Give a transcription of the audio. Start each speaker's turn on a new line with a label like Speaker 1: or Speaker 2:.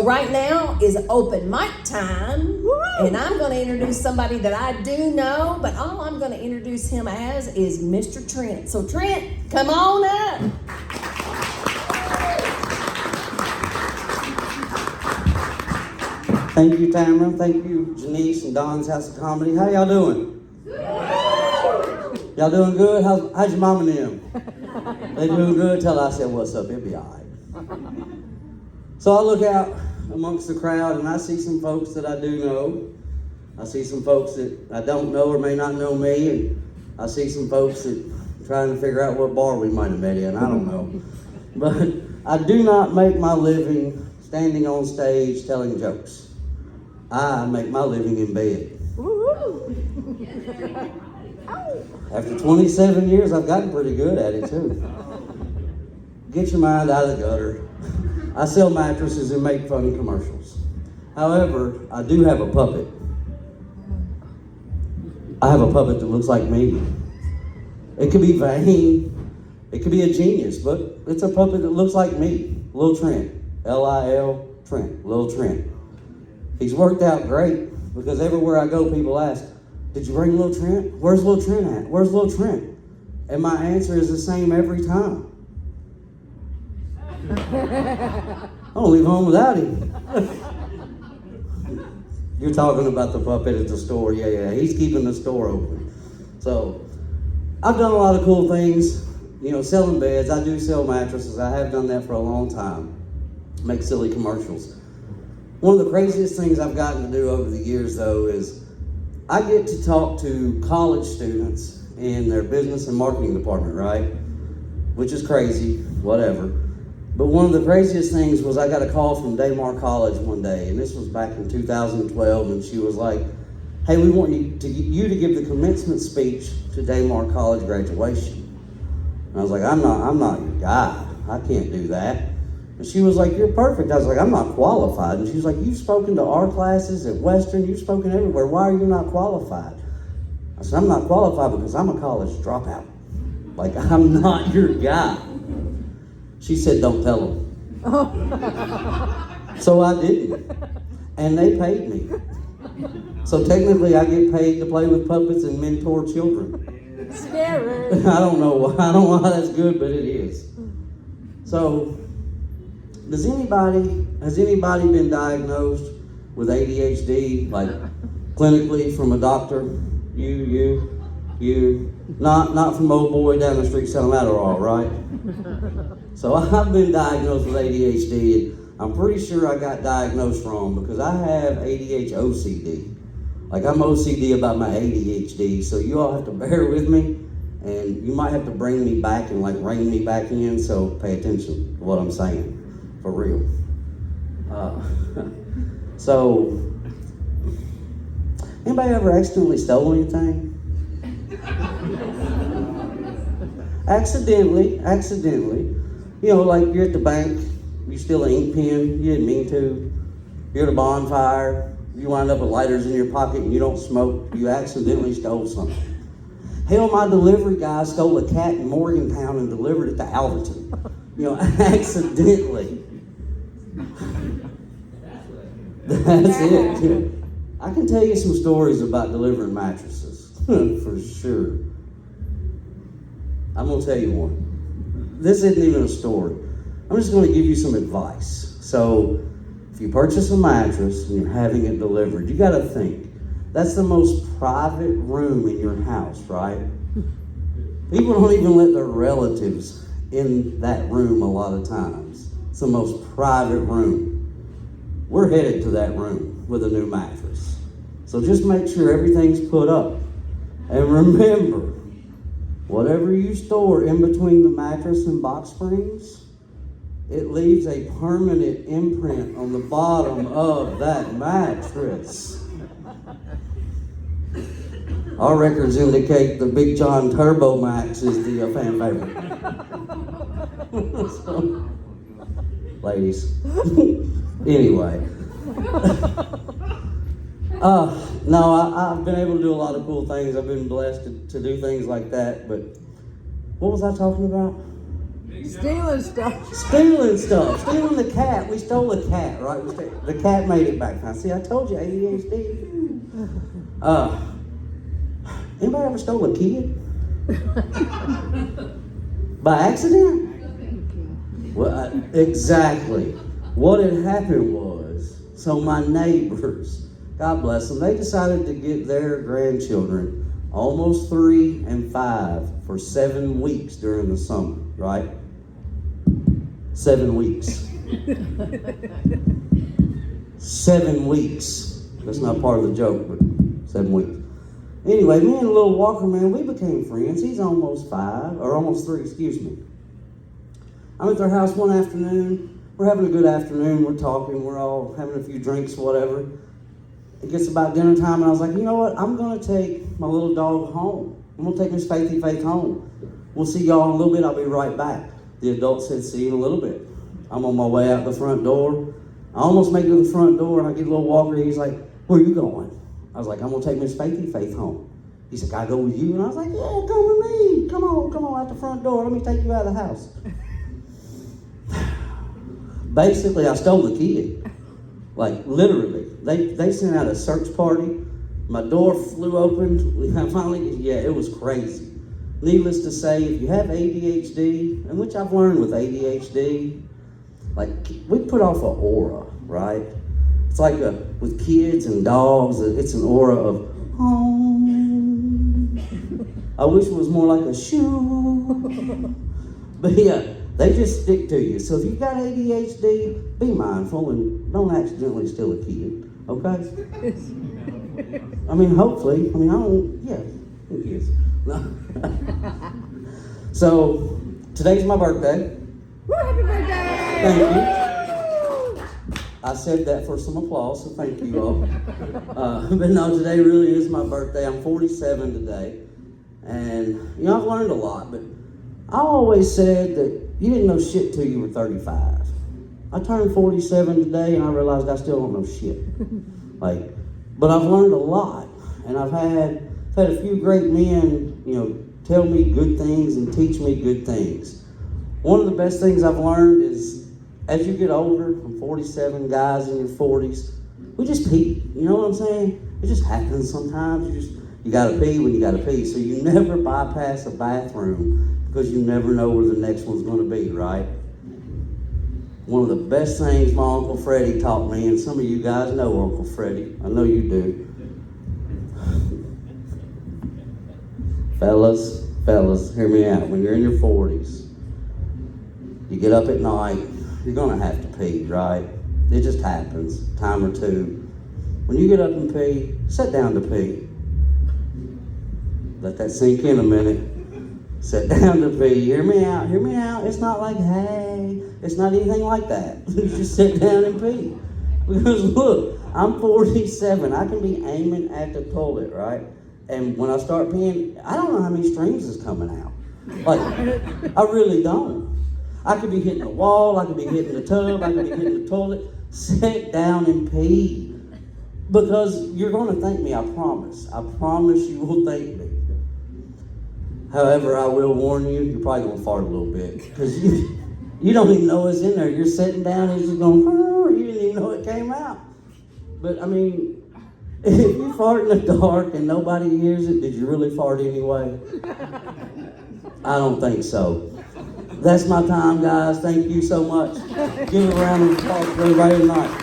Speaker 1: So right now is open mic time, and I'm going to introduce somebody that I do know, but all I'm going to introduce him as is Mr. Trent. So Trent, come on up.
Speaker 2: Thank you, Tamara. Thank you, Janice and Don's House of Comedy. How y'all doing? Y'all doing good? How's your mom and them? They doing good? Tell her I said, what's up? It'll be all right. So I look out amongst the crowd and I see some folks that I do know. I see some folks that I don't know or may not know me. And I see some folks that are trying to figure out what bar we might have met in. I don't know. But I do not make my living standing on stage telling jokes. I make my living in bed. After 27 years, I've gotten pretty good at it too. Get your mind out of the gutter. I sell mattresses and make funny commercials. However, I do have a puppet. I have a puppet that looks like me. It could be vain, it could be a genius, but it's a puppet that looks like me. Lil Trent, L-I-L Trent, Lil Trent. He's worked out great because everywhere I go, people ask, did you bring Lil Trent? Where's Lil Trent at? Where's Lil Trent? And my answer is the same every time. I don't leave home without him. You're talking about the puppet at the store. Yeah, he's keeping the store open. So I've done a lot of cool things, selling beds. I do sell mattresses. I have done that for a long time. Make silly commercials. One of the craziest things I've gotten to do over the years, though, is I get to talk to college students in their business and marketing department, right? Which is crazy, whatever. But one of the craziest things was I got a call from Daymar College one day, and this was back in 2012, and she was like, hey, we want you to give the commencement speech to Daymar College graduation. And I was like, I'm not your guy. I can't do that. And she was like, you're perfect. I was like, I'm not qualified. And she was like, you've spoken to our classes at Western, you've spoken everywhere. Why are you not qualified? I said, I'm not qualified because I'm a college dropout. Like, I'm not your guy. She said, don't tell them. So I didn't. And they paid me. So technically I get paid to play with puppets and mentor children.
Speaker 1: Scary.
Speaker 2: I don't know why that's good, but it is. So, has anybody been diagnosed with ADHD, like clinically from a doctor? You. Not from old boy down the street selling Adderall, right? So I've been diagnosed with ADHD, and I'm pretty sure I got diagnosed wrong because I have ADHD. Like, I'm OCD about my ADHD, so you all have to bear with me, and you might have to bring me back and like rein me back in, so pay attention to what I'm saying, for real. So, anybody ever accidentally stole anything? Accidentally. Like you're at the bank, you steal an ink pen, you didn't mean to. You're at a bonfire, you wind up with lighters in your pocket and you don't smoke, you accidentally stole something. Hell, my delivery guy stole a cat in Morgantown and delivered it to Alberton. Accidentally. That's it. I can tell you some stories about delivering mattresses, for sure. I'm gonna tell you one. This isn't even a story. I'm just gonna give you some advice. So, if you purchase a mattress and you're having it delivered, you gotta think, that's the most private room in your house, right? People don't even let their relatives in that room a lot of times. It's the most private room. We're headed to that room with a new mattress. So just make sure everything's put up. And remember, whatever you store in between the mattress and box springs, it leaves a permanent imprint on the bottom of that mattress. Our records indicate the Big John Turbo Max is the fan favorite. So, ladies. Anyway. No, I've been able to do a lot of cool things. I've been blessed to do things like that. But what was I talking about?
Speaker 3: Stealing stuff.
Speaker 2: Stealing stuff. Stealing the cat. We stole the cat, right? The cat made it back. Now, see, I told you, ADHD. Anybody ever stole a kid? By accident? Well, exactly. What had happened was, so my neighbors, God bless them, they decided to get their grandchildren, almost 3 and 5, for 7 weeks during the summer, right? 7 weeks. 7 weeks. That's not part of the joke, but 7 weeks. Anyway, me and little Walker, man, we became friends. He's almost 5, or almost 3, excuse me. I'm at their house one afternoon. We're having a good afternoon. We're talking. We're all having a few drinks, whatever. It gets about dinner time, and I was like, you know what? I'm going to take my little dog home. I'm going to take Miss Faithy Faith home. We'll see y'all in a little bit. I'll be right back. The adult said, see you in a little bit. I'm on my way out the front door. I almost make it to the front door, and I get a little Walker. He's like, where are you going? I was like, I'm going to take Miss Faithy Faith home. He said, can I go with you? And I was like, yeah, come with me. Come on out the front door. Let me take you out of the house. Basically, I stole the kid. Like, literally. They sent out a search party. My door flew open. It was crazy. Needless to say, if you have ADHD, and which I've learned with ADHD, like, we put off an aura, right? It's like with kids and dogs, it's an aura of home. I wish it was more like a shoe. But yeah, they just stick to you. So if you've got ADHD, be mindful and don't accidentally steal a kid, okay? I mean, hopefully. I don't, yeah, who cares? So, today's my birthday.
Speaker 3: Woo, happy birthday!
Speaker 2: Thank you. I said that for some applause, so thank you all. But no, today really is my birthday. I'm 47 today. And, I've learned a lot, but I always said that you didn't know shit till you were 35. I turned 47 today, and I realized I still don't know shit. But I've learned a lot, and I've had a few great men, tell me good things and teach me good things. One of the best things I've learned is, as you get older, from 47 guys in your 40s, we just pee. You know what I'm saying? It just happens sometimes. You gotta pee when you gotta pee. So you never bypass a bathroom because you never know where the next one's gonna be, right? One of the best things my Uncle Freddie taught me, and some of you guys know Uncle Freddie. I know you do. Fellas, hear me out. When you're in your 40s, you get up at night, you're gonna have to pee, right? It just happens, time or two. When you get up and pee, sit down to pee. Let that sink in a minute. Sit down to pee. Hear me out. It's not like, hey, it's not anything like that. You just sit down and pee. Because look, I'm 47. I can be aiming at the toilet, right? And when I start peeing, I don't know how many streams is coming out. Like, I really don't. I could be hitting the wall, I could be hitting the tub, I could be hitting the toilet. Sit down and pee. Because you're going to thank me, I promise. I promise you will thank me. However, I will warn you, you're probably going to fart a little bit. Because you don't even know it's in there. You're sitting down and it's just going, you didn't even know it came out. But, if you fart in the dark and nobody hears it, did you really fart anyway? I don't think so. That's my time, guys. Thank you so much. Give a round of applause for everybody tonight.